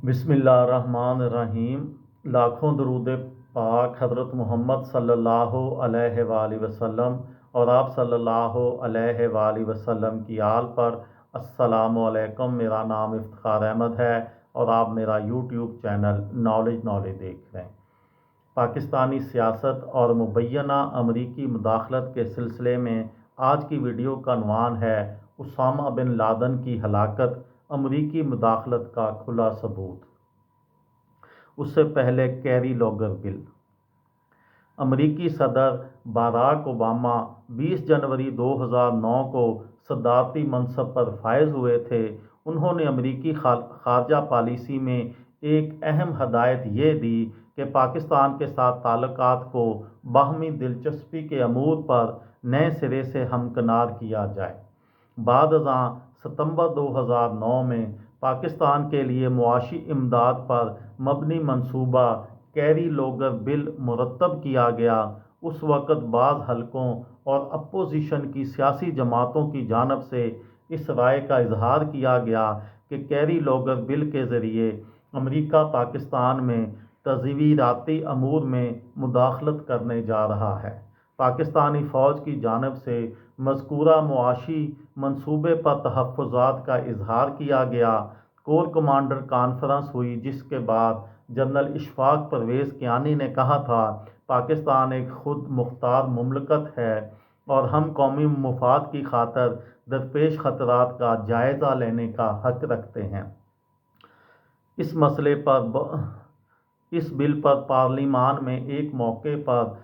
बिस्मिल्लाहिर्रहमानिर्रहीम। लाखों दरूद पाक हज़रत मोहम्मद सल्लल्लाहु अलैहि वालैहि वसल्लम और आप सल्लल्लाहु अलैहि वालैहि वसल्लम की आल पर। अस्सलामु अलैकुम। मेरा नाम इफ्तिखार अहमद है और आप मेरा यूट्यूब चैनल नॉलेज देख रहे हैं। पाकिस्तानी सियासत और मुबैना अमरीकी मुदाखलत के सिलसिले में आज की वीडियो का unवान है उसामा बिन लादन की हलाकत, अमरीकी मुदाखलत का खुला सबूत। उससे पहले कैरी लॉगर बिल। अमरीकी सदर बाराक ओबामा 20 जनवरी 2009 को सदारती मनसब पर फायज हुए थे। उन्होंने अमरीकी खारजा पॉलिसी में एक अहम हदायत ये दी कि पाकिस्तान के साथ ताल्लुकात को बाहमी दिलचस्पी के अमूर पर नए सिरे से हमकिनार किया जाए। बाद-अज़ां सितंबर 2009 में पाकिस्तान के लिए मुआशी इमदाद पर मबनी मंसूबा कैरी लॉगर बिल मुरतब किया गया। उस वक़्त बाज़ हलकों और अपोजिशन की सियासी जमातों की जानिब से इस राय का इजहार किया गया कि कैरी लॉगर बिल के ज़रिए अमरीका पाकिस्तान में तज़वीराती अमूर में मुदाखलत करने जा रहा है। पाकिस्तानी फ़ौज की जानिब से मज़कूरा मुआशी मंसूबे पर तहफ़्फ़ुज़ात का इजहार किया गया। कोर कमांडर कॉन्फ्रेंस हुई, जिसके बाद जनरल इशफाक परवेज़ कियानी ने कहा था, पाकिस्तान एक खुद मुख्तार मुमलकत है और हम कौमी मुफाद की खातर दरपेश ख़तरात का जायज़ा लेने का हक रखते हैं। इस बिल पर पार्लिमान में एक मौके पर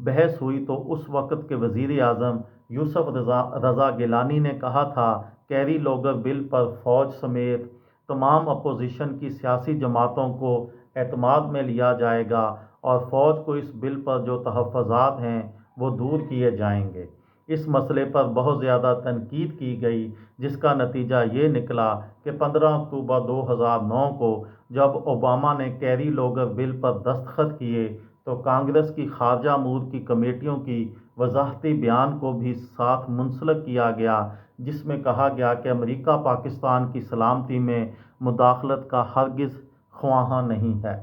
बहस हुई तो उस वक़्त के वज़ीर आज़म यूसुफ रज़ा गिलानी ने कहा था, कैरी लॉगर बिल पर फ़ौज समेत तमाम अपोजिशन की सियासी जमातों को एतमाद में लिया जाएगा और फ़ौज को इस बिल पर जो तहफ़्फ़ुज़ात हैं वो दूर किए जाएंगे। इस मसले पर बहुत ज़्यादा तनकीद की गई, जिसका नतीजा ये निकला कि 15 अक्टूबर 2009 को जब ओबामा ने कैरी लॉगर बिल पर दस्तखत किए तो कांग्रेस की खारजा अमूर की कमेटियों की वज़ाहती बयान को भी साथ मुंसलिक किया गया, जिसमें कहा गया कि अमरीका पाकिस्तान की सलामती में मुदाखलत का हरगिज़ ख्वाह नहीं है।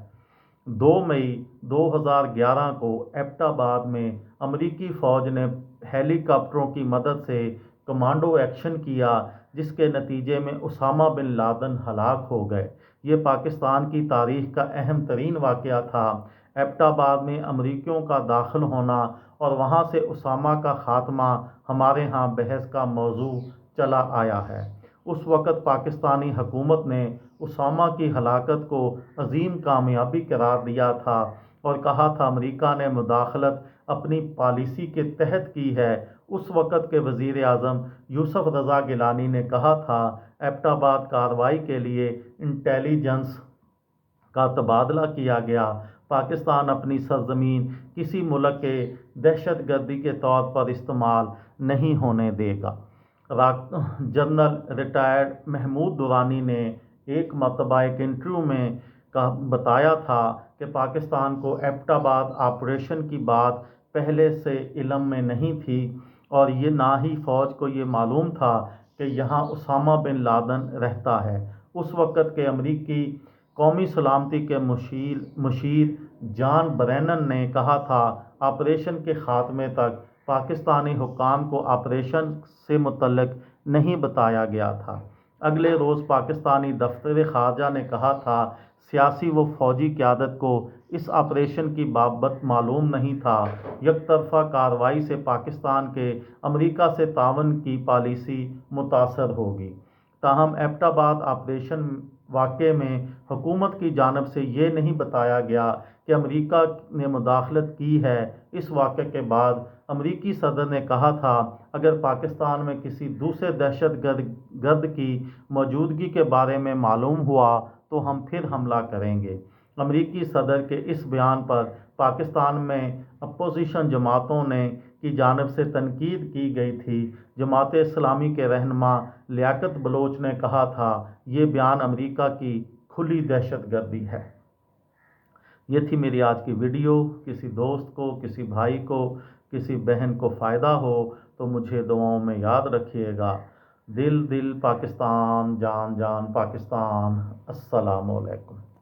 2 मई 2011 को एबटाबाद में अमरीकी फ़ौज ने हेलीकॉप्टरों की मदद से कमांडो एक्शन किया, जिसके नतीजे में उसामा बिन लादन हलाक हो गए। ये पाकिस्तान की तारीख़ का अहम तरीन वाक़या था। एबटाबाद में अमरीकियों का दाखिल होना और वहाँ से उसामा का ख़ात्मा हमारे यहाँ बहस का मौजू चला आया है। उस वक़्त पाकिस्तानी हुकूमत ने उसामा की हलाकत को अजीम कामयाबी करार दिया था और कहा था अमरीका ने मुदाखलत अपनी पॉलिसी के तहत की है। उस वक़्त के वज़ीर आज़म यूसुफ रज़ा गिलानी ने कहा था, एबटाबाद कार्रवाई के लिए इंटेलिजेंस का तबादला किया गया। पाकिस्तान अपनी सरजमीन किसी मुल्क के दहशतगर्दी के तौर पर इस्तेमाल नहीं होने देगा। जनरल रिटायर्ड महमूद दुरानी ने एक मरतबा एक इंटरव्यू में बताया था कि पाकिस्तान को एबटाबाद ऑपरेशन की बात पहले से इल्म में नहीं थी और ये ना ही फ़ौज को ये मालूम था कि यहाँ उसामा बिन लादन रहता है। उस वक़्त के अमरीकी कौमी सलामती के मुशीर जॉन ब्रेनन ने कहा था, ऑपरेशन के ख़ात्मे तक पाकिस्तानी हुक्काम को ऑपरेशन से मुतल्लिक नहीं बताया गया था। अगले रोज़ पाकिस्तानी दफ्तर ख़ारजा ने कहा था, सियासी व फ़ौजी क़यादत को इस ऑपरेशन की बाबत मालूम नहीं था। यकतरफ़ा कार्रवाई से पाकिस्तान के अमरीका से तावन की पॉलिसी मुतासर होगी। ताहम एबटाबाद ऑपरेशन वाक़े में हुकूमत की जानिब से ये नहीं बताया गया कि अमरीका ने मुदाखलत की है। इस वाक़े के बाद अमरीकी सदर ने कहा था, अगर पाकिस्तान में किसी दूसरे दहशतगर्द की मौजूदगी के बारे में मालूम हुआ तो हम फिर हमला करेंगे। अमरीकी सदर के इस बयान पर पाकिस्तान में अपोजिशन जमातों ने की जानिब से तनकीद की गई थी। जमात इस्लामी के रहनुमा लियाकत बलोच ने कहा था, ये बयान अमरीका की खुली दहशतगर्दी है। ये थी मेरी आज की वीडियो। किसी दोस्त को, किसी भाई को, किसी बहन को फ़ायदा हो तो मुझे दुआओं में याद रखिएगा। دل دل پاکستان، جان جان پاکستان۔ السلام علیکم۔